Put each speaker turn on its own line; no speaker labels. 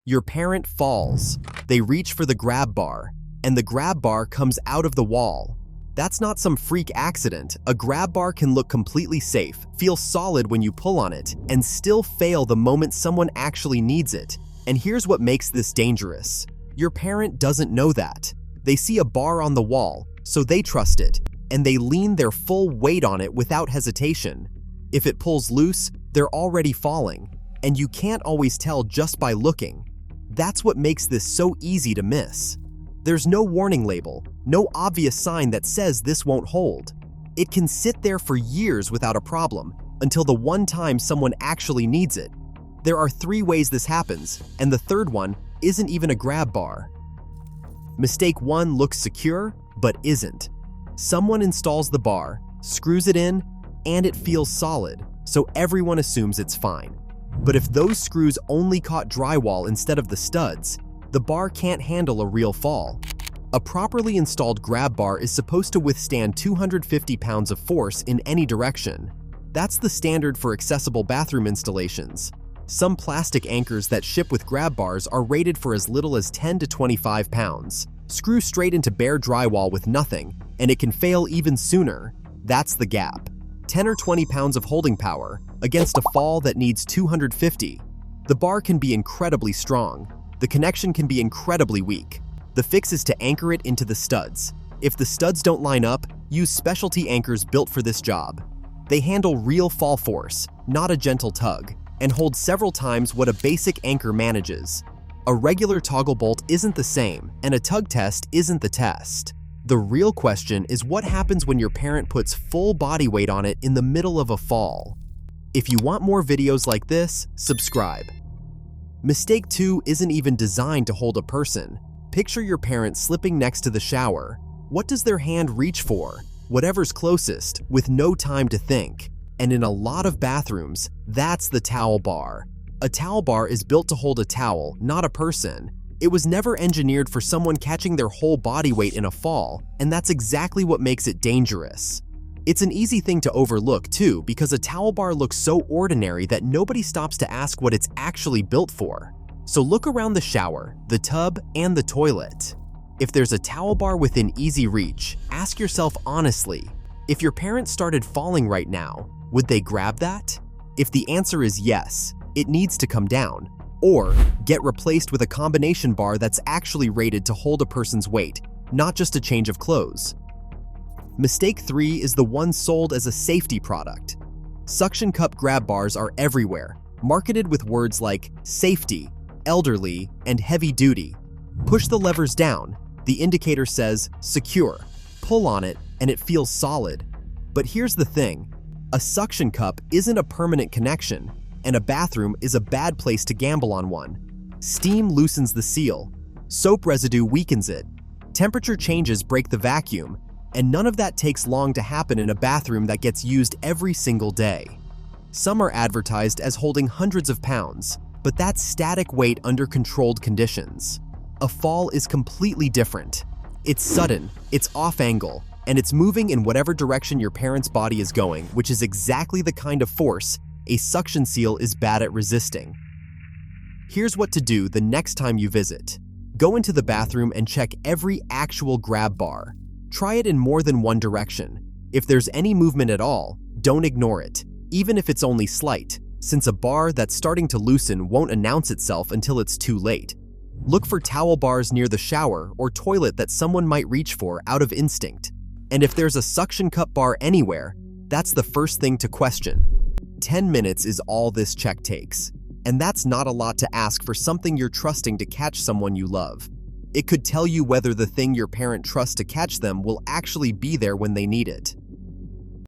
Your parent falls. They reach for the grab bar, and the grab bar comes out of the wall. That's not some freak accident. A grab bar can look completely safe, feel solid when you pull on it, and still fail the moment someone actually needs it. And here's what makes this dangerous. Your parent doesn't know that. They see a bar on the wall, so they trust it, and they lean their full weight on it without hesitation. If it pulls loose, they're already falling, and you can't always tell just by looking. That's what makes this so easy to miss. There's no warning label, no obvious sign that says this won't hold. It can sit there for years without a problem, until the one time someone actually needs it. There are 3 ways this happens, and the third one isn't even a grab bar. Mistake 1 looks secure, but isn't. Someone installs the bar, screws it in, and it feels solid, so everyone assumes it's fine. But if those screws only caught drywall instead of the studs, the bar can't handle a real fall. A properly installed grab bar is supposed to withstand 250 pounds of force in any direction. That's the standard for accessible bathroom installations. Some plastic anchors that ship with grab bars are rated for as little as 10 to 25 pounds. Screw straight into bare drywall with nothing, and it can fail even sooner. That's the gap. 10 or 20 pounds of holding power against a fall that needs 250. The bar can be incredibly strong. The connection can be incredibly weak. The fix is to anchor it into the studs. If the studs don't line up, use specialty anchors built for this job. They handle real fall force, not a gentle tug, and hold several times what a basic anchor manages. A regular toggle bolt isn't the same, and a tug test isn't the test. The real question is what happens when your parent puts full body weight on it in the middle of a fall. If you want more videos like this, subscribe. Mistake 2 isn't even designed to hold a person. Picture your parent slipping next to the shower. What does their hand reach for? Whatever's closest, with no time to think. And in a lot of bathrooms, that's the towel bar. A towel bar is built to hold a towel, not a person. It was never engineered for someone catching their whole body weight in a fall, and that's exactly what makes it dangerous. It's an easy thing to overlook too, because a towel bar looks so ordinary that nobody stops to ask what it's actually built for. So look around the shower, the tub, and the toilet. If there's a towel bar within easy reach, ask yourself honestly, if your parent started falling right now, would they grab that? If the answer is yes, it needs to come down, or get replaced with a combination bar that's actually rated to hold a person's weight, not just a change of clothes. Mistake 3 is the one sold as a safety product. Suction cup grab bars are everywhere, marketed with words like safety, elderly, and heavy duty. Push the levers down. The indicator says secure. Pull on it, and it feels solid. But here's the thing. A suction cup isn't a permanent connection, and a bathroom is a bad place to gamble on one. Steam loosens the seal. Soap residue weakens it. Temperature changes break the vacuum, and none of that takes long to happen in a bathroom that gets used every single day. Some are advertised as holding hundreds of pounds, but that's static weight under controlled conditions. A fall is completely different. It's sudden, it's off angle, and it's moving in whatever direction your parent's body is going, which is exactly the kind of force a suction seal is bad at resisting. Here's what to do the next time you visit. Go into the bathroom and check every actual grab bar. Try it in more than one direction. If there's any movement at all, don't ignore it, even if it's only slight, since a bar that's starting to loosen won't announce itself until it's too late. Look for towel bars near the shower or toilet that someone might reach for out of instinct. And if there's a suction cup bar anywhere, that's the first thing to question. 10 minutes is all this check takes. And that's not a lot to ask for something you're trusting to catch someone you love. It could tell you whether the thing your parent trusts to catch them will actually be there when they need it.